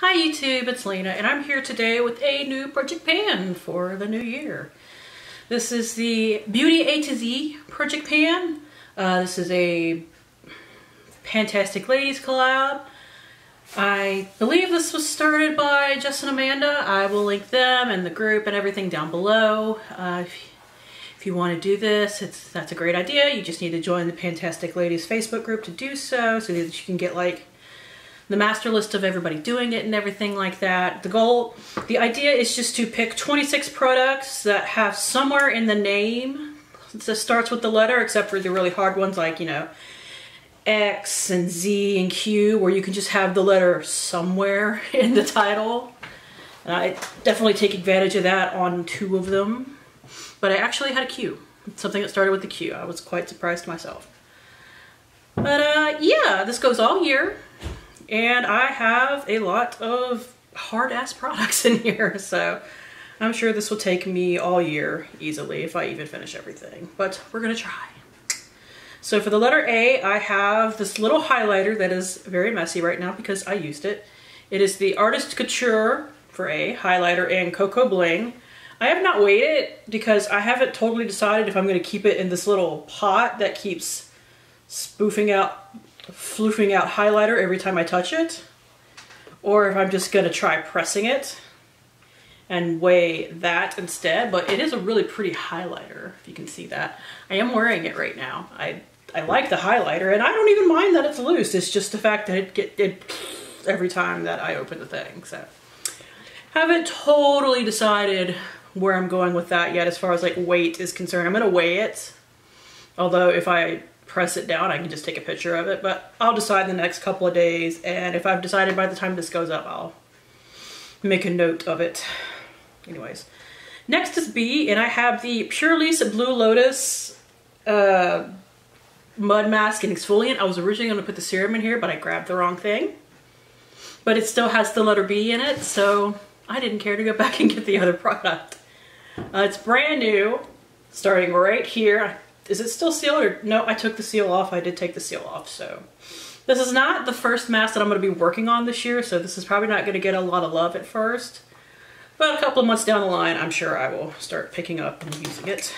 Hi YouTube, it's Lena, and I'm here today with a new project pan for the new year. This is the Beauty A to Z project pan. This is a PANtastic Ladies collab. I believe this was started by Jess and Amanda. I will link them and the group and everything down below. If you want to do this, that's a great idea. You just need to join the PANtastic Ladies Facebook group to do so that you can get like the master list of everybody doing it and everything like that. The idea is just to pick 26 products that have somewhere in the name that starts with the letter, except for the really hard ones like, you know, X and Z and Q, where you can just have the letter somewhere in the title. I definitely take advantage of that on 2 of them. But I actually had a Q. Something that started with the Q. I was quite surprised myself. But yeah, this goes all year. And I have a lot of hard-ass products in here, so I'm sure this will take me all year easily if I even finish everything. But we're gonna try. So for the letter A, I have this little highlighter that is very messy right now because I used it. It is the Artist Couture for A highlighter and Coco Bling. I have not weighed it because I haven't totally decided if I'm gonna keep it in this little pot that keeps floofing out highlighter every time I touch it, or if I'm just gonna try pressing it and weigh that instead. But it is a really pretty highlighter, if you can see that. I am wearing it right now. I like the highlighter, and I don't even mind that it's loose. It's just the fact that it every time that I open the thing. So haven't totally decided where I'm going with that yet as far as like weight is concerned. I'm gonna weigh it, although if I press it down I can just take a picture of it, but I'll decide in the next couple of days, and if I've decided by the time this goes up I'll make a note of it. Anyways, next is B, and I have the Purlisse Blue Lotus Mud Mask and Exfoliant. I was originally going to put the serum in here, but I grabbed the wrong thing. But it still has the letter B in it, so I didn't care to go back and get the other product. It's brand new, starting right here. Is it still sealed or no? I took the seal off. I did take the seal off. So this is not the first mask that I'm going to be working on this year, so this is probably not going to get a lot of love at first. But a couple of months down the line, I'm sure I will start picking up and using it.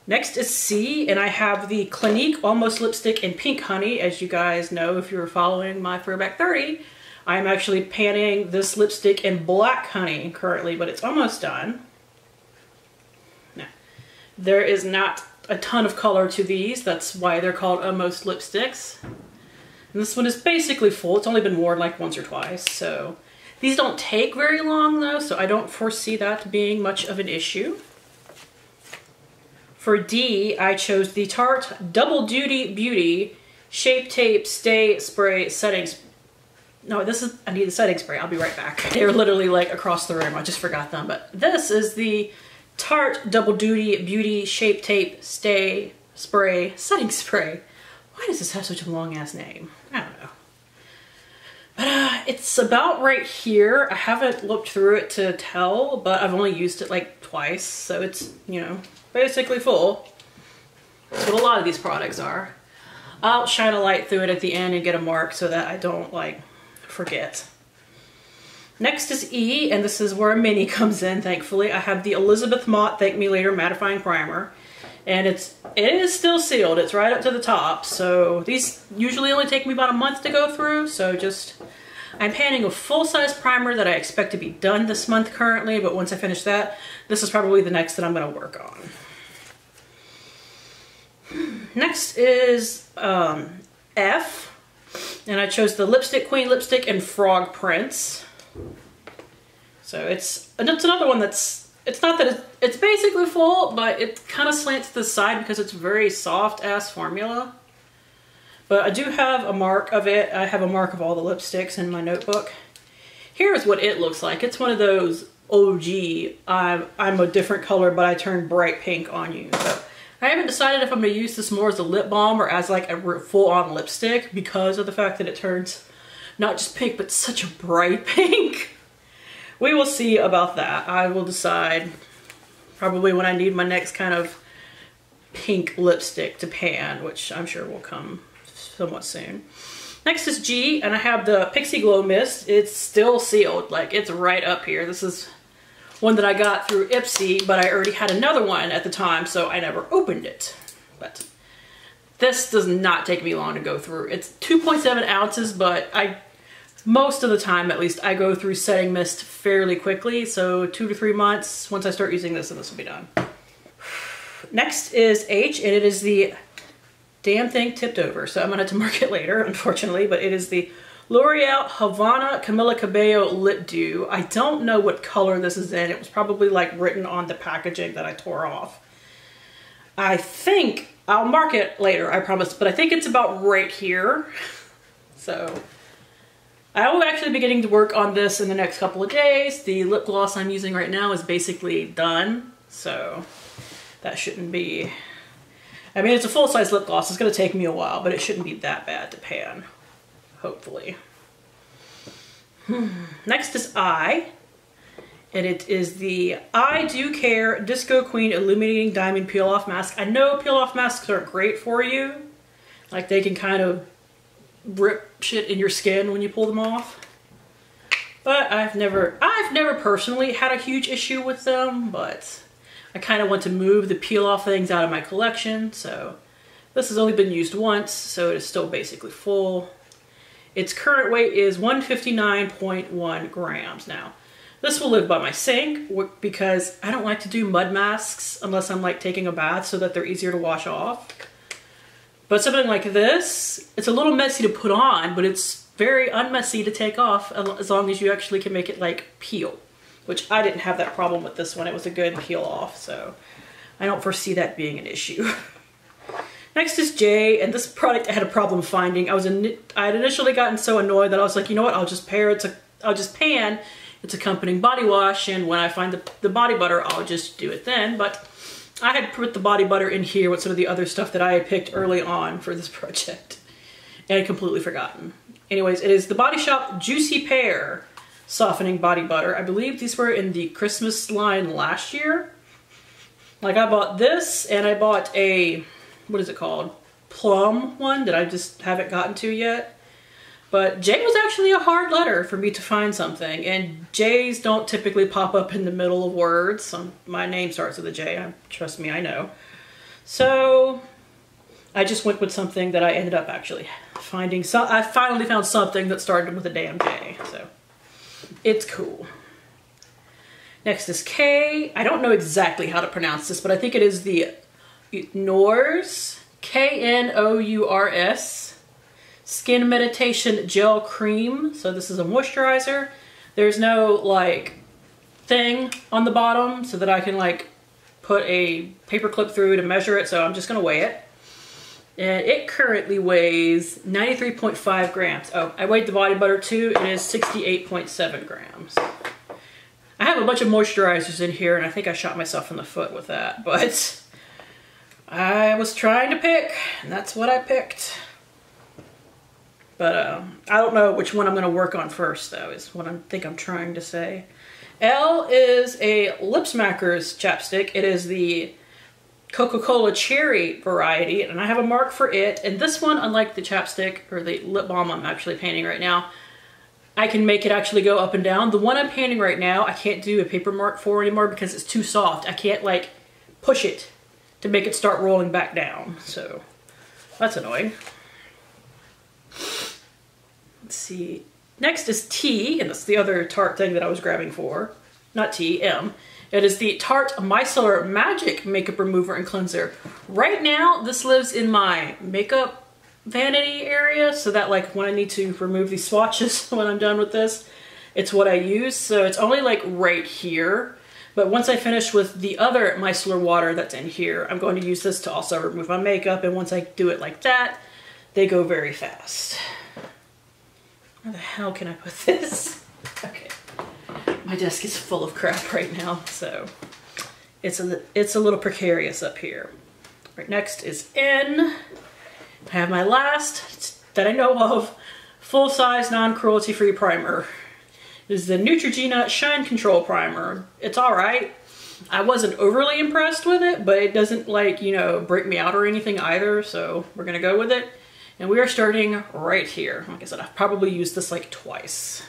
Next is C, and I have the Clinique Almost Lipstick in Pink Honey. As you guys know, if you were following my Throwback 30, I'm actually panning this lipstick in Black Honey currently, but it's almost done. There is not a ton of color to these. That's why they're called Almost Lipsticks. And this one is basically full. It's only been worn like once or twice. So these don't take very long though, so I don't foresee that being much of an issue. For D, I chose the Tarte Double Duty Beauty Shape Tape Stay Spray Settings. No, I need the setting spray. I'll be right back. They're literally like across the room. I just forgot them. But this is the Tarte Double Duty Beauty Shape Tape Stay Spray Setting Spray. Why does this have such a long ass name? I don't know. But it's about right here. I haven't looked through it to tell, but I've only used it like twice, so it's, you know, basically full. That's what a lot of these products are. I'll shine a light through it at the end and get a mark so that I don't like forget. Next is E, and this is where a mini comes in, thankfully. I have the Elizabeth Mott Thank Me Later Mattifying Primer. And it is still sealed. It's right up to the top. So these usually only take me about a month to go through. So I'm panning a full-size primer that I expect to be done this month currently. But once I finish that, this is probably the next that I'm going to work on. Next is F. And I chose the Lipstick Queen Lipstick in Frog Prints. So it's another one that's, it's not that it's basically full, but it kind of slants to the side because it's very soft ass formula. But I do have a mark of it. I have a mark of all the lipsticks in my notebook. Here's what it looks like. It's one of those OG, I'm a different color, but I turn bright pink on you. So I haven't decided if I'm going to use this more as a lip balm or as like a full-on lipstick because of the fact that it turns not just pink, but such a bright pink. We will see about that. I will decide probably when I need my next kind of pink lipstick to pan, which I'm sure will come somewhat soon. Next is G, and I have the Pixi Glow Mist. It's still sealed, like it's right up here. This is one that I got through Ipsy, but I already had another one at the time, so I never opened it. But this does not take me long to go through. It's 2.7 ounces, but most of the time, at least, I go through setting mist fairly quickly. So 2 to 3 months, once I start using this, and this will be done. Next is H, and it is the damn thing tipped over. So I'm gonna have to mark it later, unfortunately, but it is the L'Oreal Havana Camila Cabello Lip Dew. I don't know what color this is in. It was probably like written on the packaging that I tore off. I think, I'll mark it later, I promise, but I think it's about right here. So I will actually be getting to work on this in the next couple of days. The lip gloss I'm using right now is basically done, so that shouldn't be, I mean, it's a full-size lip gloss. It's gonna take me a while, but it shouldn't be that bad to pan, hopefully. Next is I, and it is the I Do Care Disco Queen Illuminating Diamond Peel Off Mask. I know peel off masks aren't great for you. Like, they can kind of rip shit in your skin when you pull them off. But I've never personally had a huge issue with them, but I kind of want to move the peel off things out of my collection. So this has only been used once, so it is still basically full. Its current weight is 159.1 grams. Now, this will live by my sink because I don't like to do mud masks unless I'm like taking a bath so that they're easier to wash off. But something like this, it's a little messy to put on, but it's very unmessy to take off as long as you actually can make it like peel, which I didn't have that problem with this one. It was a good peel off, so I don't foresee that being an issue. Next is J, and this product I had a problem finding. I had initially gotten so annoyed that I was like, you know what, I'll just pan its accompanying body wash, and when I find the body butter, I'll just do it then. But I had put the body butter in here with some of the other stuff that I had picked early on for this project, and I'd completely forgotten. Anyways, it is the Body Shop Juicy Pear Softening Body Butter. I believe these were in the Christmas line last year. Like, I bought this, and I bought a, what is it called? Plum one that I just haven't gotten to yet. But J was actually a hard letter for me to find something, and J's don't typically pop up in the middle of words. So my name starts with a J, trust me, I know. So I just went with something that I ended up actually finding. So I finally found something that started with a damn J, so it's cool. Next is K. I don't know exactly how to pronounce this, but I think it is the Knours, Knours. Skin Meditation Gel Cream. So this is a moisturizer. There's no like thing on the bottom so that I can like put a paper clip through to measure it, so I'm just gonna weigh it. And it currently weighs 93.5 grams. Oh, I weighed the body butter too. It is 68.7 grams. I have a bunch of moisturizers in here, and I think I shot myself in the foot with that, but I was trying to pick, and that's what I picked. But I don't know which one I'm going to work on first, though, is what I think I'm trying to say. L is a Lip Smackers chapstick. It is the Coca-Cola Cherry variety, and I have a mark for it. And this one, unlike the chapstick, or the lip balm I'm actually painting right now, I can make it actually go up and down. The one I'm painting right now, I can't do a paper mark for anymore because it's too soft. I can't, like, push it to make it start rolling back down. So, that's annoying. Let's see. Next is T, and that's the other Tarte thing that I was grabbing for. Not T, M. It is the Tarte Micellar Magic Makeup Remover and Cleanser. Right now, this lives in my makeup vanity area, so that like when I need to remove these swatches when I'm done with this, it's what I use. So it's only like right here. But once I finish with the other micellar water that's in here, I'm going to use this to also remove my makeup. And once I do it like that, they go very fast. Where the hell can I put this? Okay. My desk is full of crap right now, so it's a little precarious up here. Right next is N. I have my last, that I know of, full-size non-cruelty-free primer. This is the Neutrogena Shine Control Primer. It's alright. I wasn't overly impressed with it, but it doesn't, like, you know, break me out or anything either, so we're gonna go with it. And we are starting right here. Like I said, I've probably used this like twice.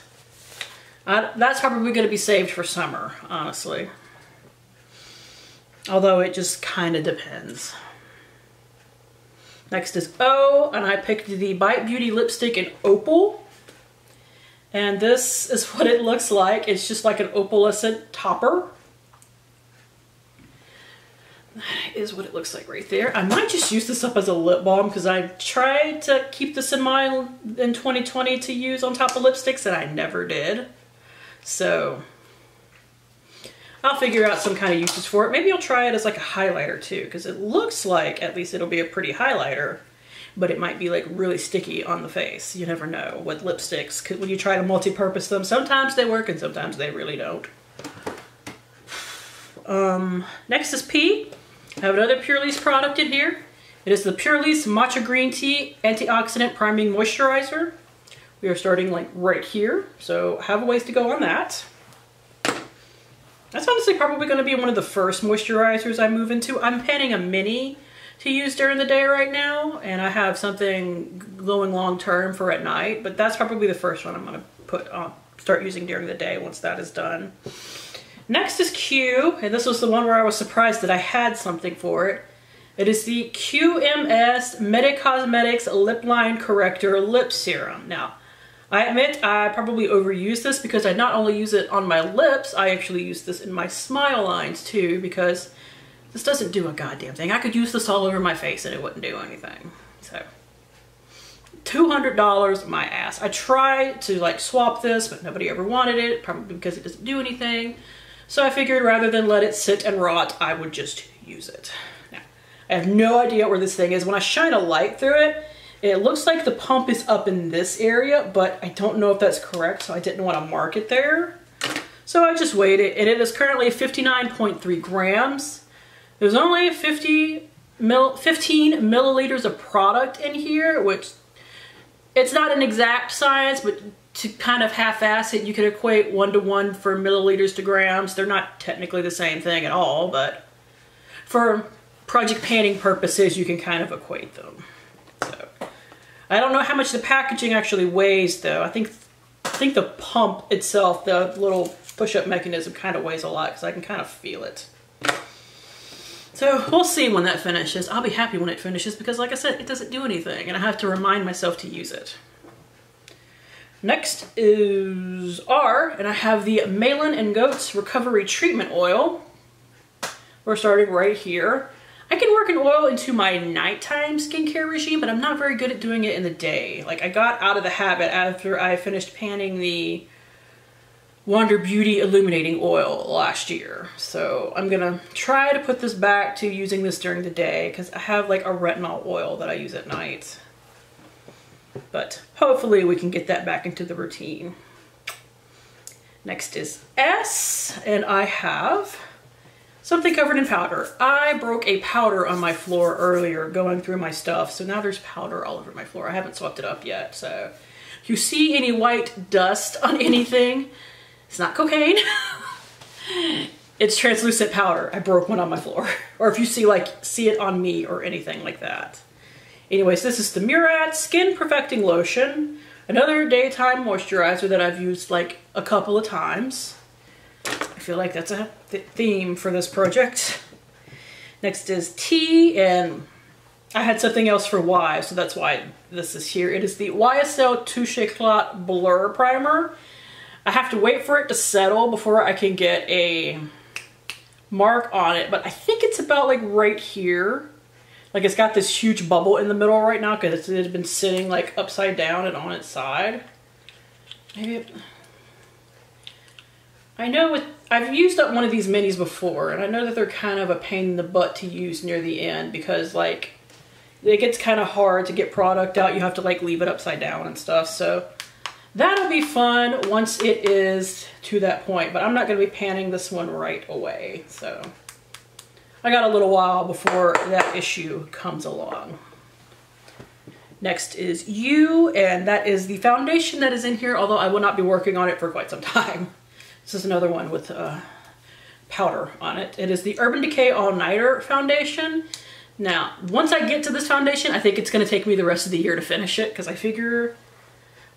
That's probably going to be saved for summer, honestly. Although it just kind of depends. Next is O, and I picked the Bite Beauty lipstick in Opal. And this is what it looks like. It's just like an opalescent topper. That is what it looks like right there. I might just use this up as a lip balm because I tried to keep this in mind in 2020 to use on top of lipsticks and I never did. So I'll figure out some kind of uses for it. Maybe I'll try it as like a highlighter too, because it looks like at least it'll be a pretty highlighter, but it might be like really sticky on the face. You never know with lipsticks, because when you try to multi-purpose them, sometimes they work and sometimes they really don't. Next is P. I have another Purlisse product in here. It is the Purlisse Matcha Green Tea Antioxidant Priming Moisturizer. We are starting like right here, so have a ways to go on that. That's honestly probably going to be one of the first moisturizers I move into. I'm panning a mini to use during the day right now, and I have something going long term for at night, but that's probably the first one I'm going to put on, start using during the day once that is done. Next is Q, and this was the one where I was surprised that I had something for it. It is the QMS Cosmetics Lip Line Corrector Lip Serum. Now, I admit I probably overuse this because I not only use it on my lips, I actually use this in my smile lines too, because this doesn't do a goddamn thing. I could use this all over my face and it wouldn't do anything. So, $200 my ass. I tried to like swap this, but nobody ever wanted it, probably because it doesn't do anything. So I figured rather than let it sit and rot, I would just use it. Now, I have no idea where this thing is. When I shine a light through it, it looks like the pump is up in this area, but I don't know if that's correct, so I didn't want to mark it there. So I just weighed it, and it is currently 59.3 grams. There's only 15 milliliters of product in here, which it's not an exact science, but to kind of half-ass it, you could equate 1-to-1 for milliliters to grams. They're not technically the same thing at all, but for project panning purposes, you can kind of equate them. So, I don't know how much the packaging actually weighs though. I think the pump itself, the little push-up mechanism, kind of weighs a lot because I can kind of feel it. So we'll see when that finishes. I'll be happy when it finishes because like I said, it doesn't do anything and I have to remind myself to use it. Next is R, and I have the Malin and Goetz Recovery Treatment Oil. We're starting right here. I can work an oil into my nighttime skincare regime, but I'm not very good at doing it in the day. Like I got out of the habit after I finished panning the Wander Beauty Illuminating Oil last year. So I'm gonna try to put this back to using this during the day because I have like a retinol oil that I use at night. But hopefully we can get that back into the routine. Next is S, and I have something covered in powder. I broke a powder on my floor earlier going through my stuff, so now there's powder all over my floor. I haven't swept it up yet, so if you see any white dust on anything, it's not cocaine. It's translucent powder. I broke one on my floor. Or if you see it on me or anything like that. Anyways, this is the Murad Skin Perfecting Lotion. Another daytime moisturizer that I've used like a couple of times. I feel like that's a theme for this project. Next is T, and I had something else for Y, so that's why this is here. It is the YSL Touche Éclat Blur Primer. I have to wait for it to settle before I can get a mark on it, but I think it's about like right here. Like it's got this huge bubble in the middle right now because it had been sitting like upside down and on its side. Maybe I know I've used up one of these minis before, and I know that they're kind of a pain in the butt to use near the end because like it gets kind of hard to get product out. You have to like leave it upside down and stuff. So that'll be fun once it is to that point, but I'm not going to be panning this one right away. So I got a little while before that issue comes along. Next is U, and that is the foundation that is in here, although I will not be working on it for quite some time. This is another one with powder on it. It is the Urban Decay All Nighter Foundation. Now, once I get to this foundation, I think it's going to take me the rest of the year to finish it, because I figure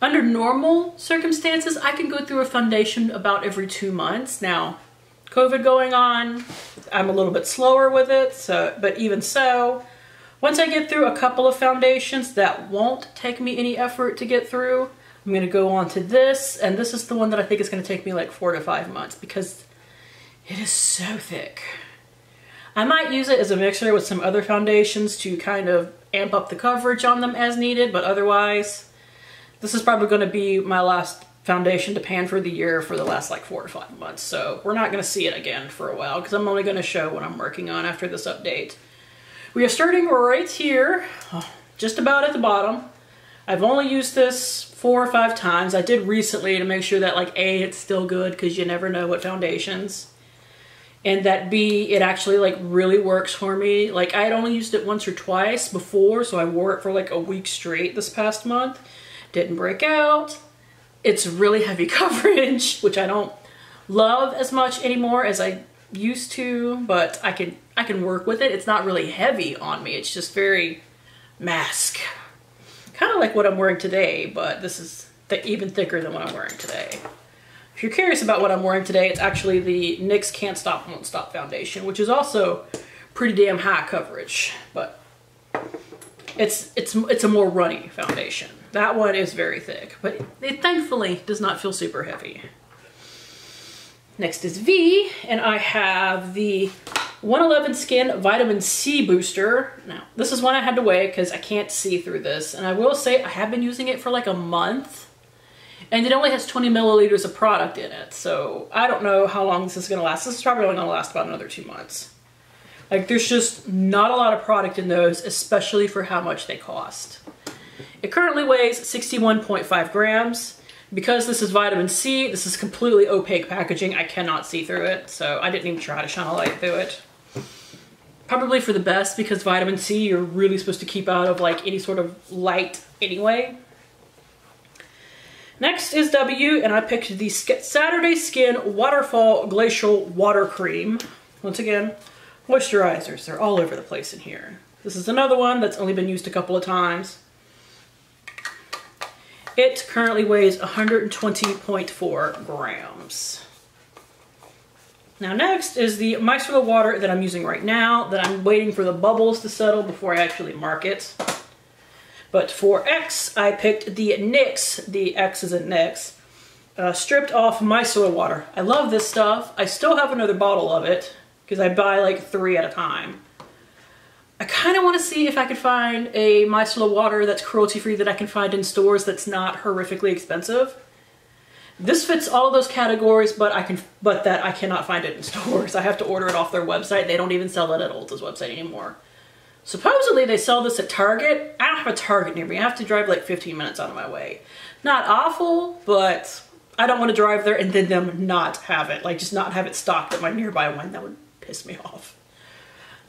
under normal circumstances, I can go through a foundation about every 2 months. Now, COVID going on, I'm a little bit slower with it, but even so, once I get through a couple of foundations that won't take me any effort to get through, I'm going to go on to this, and this is the one that I think is going to take me like 4 to 5 months because it is so thick. I might use it as a mixer with some other foundations to kind of amp up the coverage on them as needed, but otherwise, this is probably going to be my last foundation to pan for the year for the last like 4 to 5 months. So we're not going to see it again for a while because I'm only going to show what I'm working on after this update. We are starting right here, just about at the bottom. I've only used this 4 or 5 times. I did recently to make sure that like A, it's still good because you never know what foundations. And that B, it actually like really works for me. Like I had only used it once or twice before, so I wore it for like a week straight this past month. Didn't break out. It's really heavy coverage, which I don't love as much anymore as I used to, but I can work with it. It's not really heavy on me. It's just very mask. Kind of like what I'm wearing today, but this is even thicker than what I'm wearing today. If you're curious about what I'm wearing today, it's actually the NYX Can't Stop Won't Stop foundation, which is also pretty damn high coverage, but it's a more runny foundation. That one is very thick, but it thankfully does not feel super heavy. Next is V, and I have the 111 Skin Vitamin C Booster. Now, this is one I had to weigh because I can't see through this, and I will say I have been using it for like a month, and it only has 20 milliliters of product in it, so I don't know how long this is going to last. This is probably only going to last about another 2 months. Like, there's just not a lot of product in those, especially for how much they cost. It currently weighs 61.5 grams. Because this is vitamin C, this is completely opaque packaging. I cannot see through it, so I didn't even try to shine a light through it. Probably for the best, because vitamin C you're really supposed to keep out of like any sort of light anyway. Next is W, and I picked the Saturday Skin Waterfall Glacial Water Cream. Once again, moisturizers. They're all over the place in here. This is another one that's only been used a couple of times. It currently weighs 120.4 grams. Now next is the micellar water that I'm using right now that I'm waiting for the bubbles to settle before I actually mark it. But for X, I picked the NYX, the X is in NYX, stripped off micellar water. I love this stuff. I still have another bottle of it because I buy like 3 at a time. I kind of want to see if I could find a micellar water that's cruelty-free that I can find in stores that's not horrifically expensive. This fits all of those categories, but that I cannot find it in stores. I have to order it off their website. They don't even sell it at Ulta's website anymore. Supposedly they sell this at Target. I don't have a Target near me. I have to drive like 15 minutes out of my way. Not awful, but I don't want to drive there and then them not have it. Like just not have it stocked at my nearby one. That would piss me off.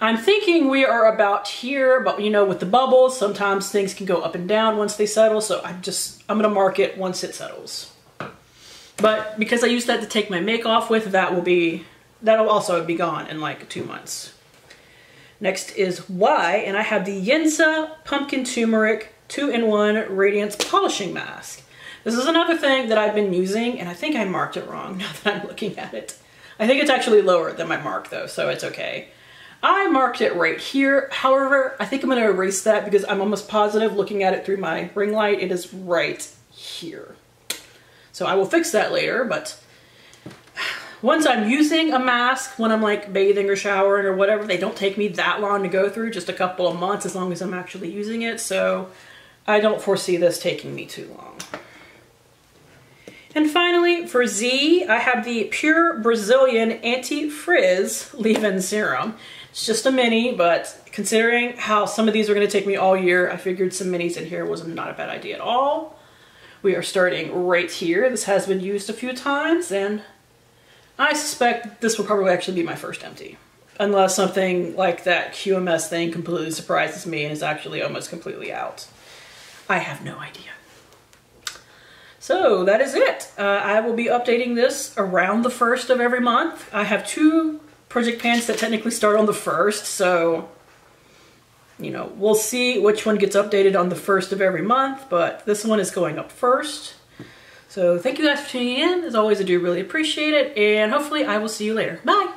I'm thinking we are about here, but you know, with the bubbles, sometimes things can go up and down once they settle, so I'm gonna mark it once it settles. But because I used that to take my make off with, that'll also be gone in like 2 months. Next is Y, and I have the Yensa Pumpkin Turmeric 2-in-1 Radiance Polishing Mask. This is another thing that I've been using, and I think I marked it wrong now that I'm looking at it. I think it's actually lower than my mark though, so it's okay. I marked it right here. However, I think I'm going to erase that because I'm almost positive looking at it through my ring light, it is right here. So I will fix that later, but once I'm using a mask, when I'm like bathing or showering or whatever, they don't take me that long to go through, just a couple of months as long as I'm actually using it. So I don't foresee this taking me too long. And finally, for Z, I have the Pure Brazilian Anti-Frizz Leave-In Serum. It's just a mini, but considering how some of these are going to take me all year, I figured some minis in here was not a bad idea at all. We are starting right here. This has been used a few times, and I suspect this will probably actually be my first empty. Unless something like that QMS thing completely surprises me and is actually almost completely out. I have no idea. So that is it. I will be updating this around the 1st of every month. I have 2 project pans that technically start on the 1st, so You know, we'll see which one gets updated on the 1st of every month, but this one is going up first. So thank you guys for tuning in. As always, I do really appreciate it, and hopefully I will see you later. Bye!